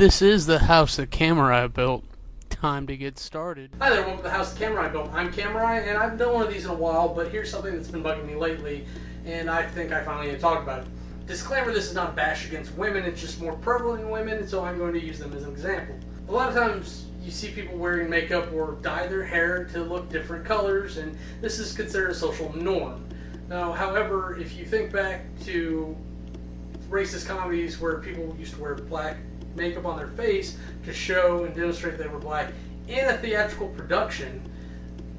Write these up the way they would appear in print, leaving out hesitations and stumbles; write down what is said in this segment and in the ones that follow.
This is the house that Kamurai built. Time to get started. Hi there, welcome to the house that Kamurai built. I'm Kamurai, and I haven't done one of these in a while, but here's something that's been bugging me lately, and I think I finally need to talk about it. Disclaimer, this is not a bash against women, it's just more prevalent in women, so I'm going to use them as an example. A lot of times you see people wearing makeup or dye their hair to look different colors, and this is considered a social norm. Now, however, if you think back to racist comedies where people used to wear black makeup on their face to show and demonstrate they were black in a theatrical production,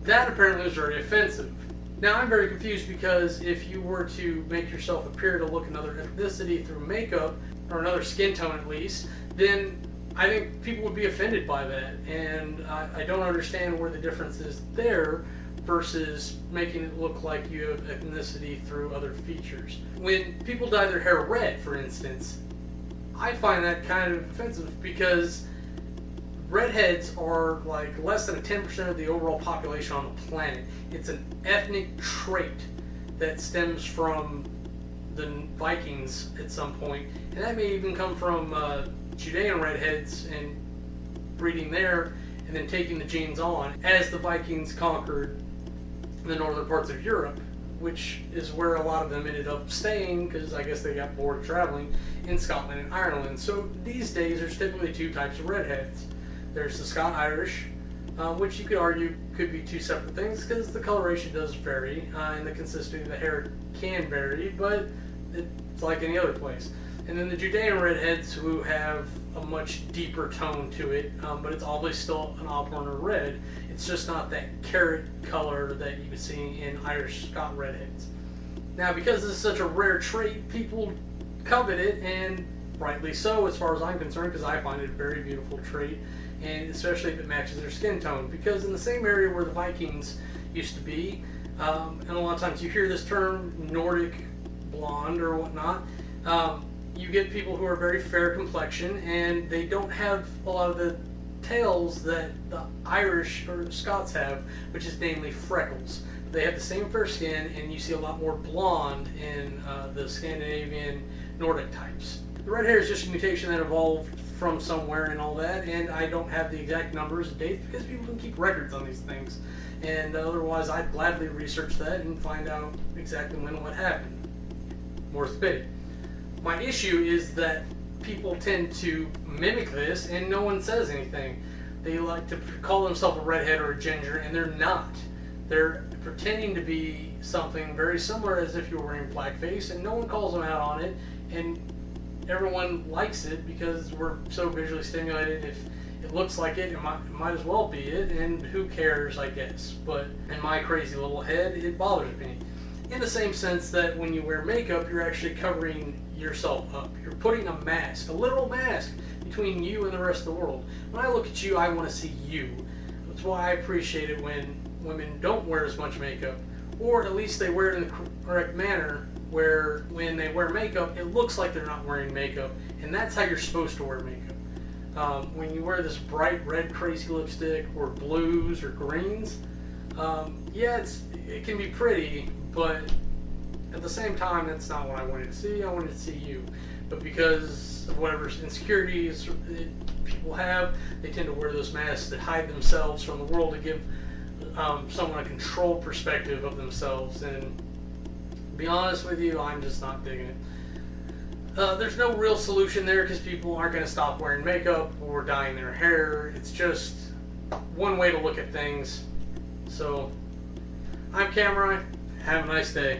that apparently was very offensive. Now, I'm very confused because if you were to make yourself appear to look another ethnicity through makeup, or another skin tone at least, then I think people would be offended by that, and I don't understand where the difference is there versus making it look like you have ethnicity through other features. When people dye their hair red, for instance, I find that kind of offensive because redheads are like less than 10% of the overall population on the planet. It's an ethnic trait that stems from the Vikings at some point, and that may even come from Judean redheads and breeding there and then taking the genes on as the Vikings conquered the northern parts of Europe, which is where a lot of them ended up staying because I guess they got bored of traveling in Scotland and Ireland. So these days there's typically two types of redheads. There's the Scot-Irish, which you could argue could be two separate things because the coloration does vary and the consistency of the hair can vary, but it's like any other place. And then the Judean redheads who have a much deeper tone to it, but it's always still an auburn or red. It's just not that carrot color that you would see in Irish Scot redheads. Now, because this is such a rare trait, people covet it, and rightly so as far as I'm concerned, because I find it a very beautiful trait, and especially if it matches their skin tone. Because in the same area where the Vikings used to be, and a lot of times you hear this term Nordic blonde or whatnot, you get people who are very fair complexion and they don't have a lot of the tails that the Irish or the Scots have, which is namely freckles. They have the same fair skin, and you see a lot more blonde in the Scandinavian Nordic types. The red hair is just a mutation that evolved from somewhere and all that, and I don't have the exact numbers and dates because people don't keep records on these things. And otherwise, I'd gladly research that and find out exactly when what happened. More's the pity. My issue is that people tend to mimic this and no one says anything. They like to call themselves a redhead or a ginger, and they're not. They're pretending to be something very similar as if you were wearing blackface, and no one calls them out on it, and everyone likes it because we're so visually stimulated. If it looks like it, it might as well be it, and who cares, I guess. But in my crazy little head, it bothers me. In the same sense that when you wear makeup, you're actually covering yourself up. You're putting a mask, a literal mask, between you and the rest of the world. When I look at you, I want to see you. That's why I appreciate it when women don't wear as much makeup, or at least they wear it in the correct manner, where when they wear makeup, it looks like they're not wearing makeup, and that's how you're supposed to wear makeup. When you wear this bright red crazy lipstick, or blues, or greens, yeah, it can be pretty, but at the same time, that's not what I wanted to see. I wanted to see you. But because of whatever insecurities people have, they tend to wear those masks that hide themselves from the world to give someone a controlled perspective of themselves. And to be honest with you, I'm just not digging it. There's no real solution there because people aren't going to stop wearing makeup or dyeing their hair. It's just one way to look at things. So, I'm Kamurai. Have a nice day.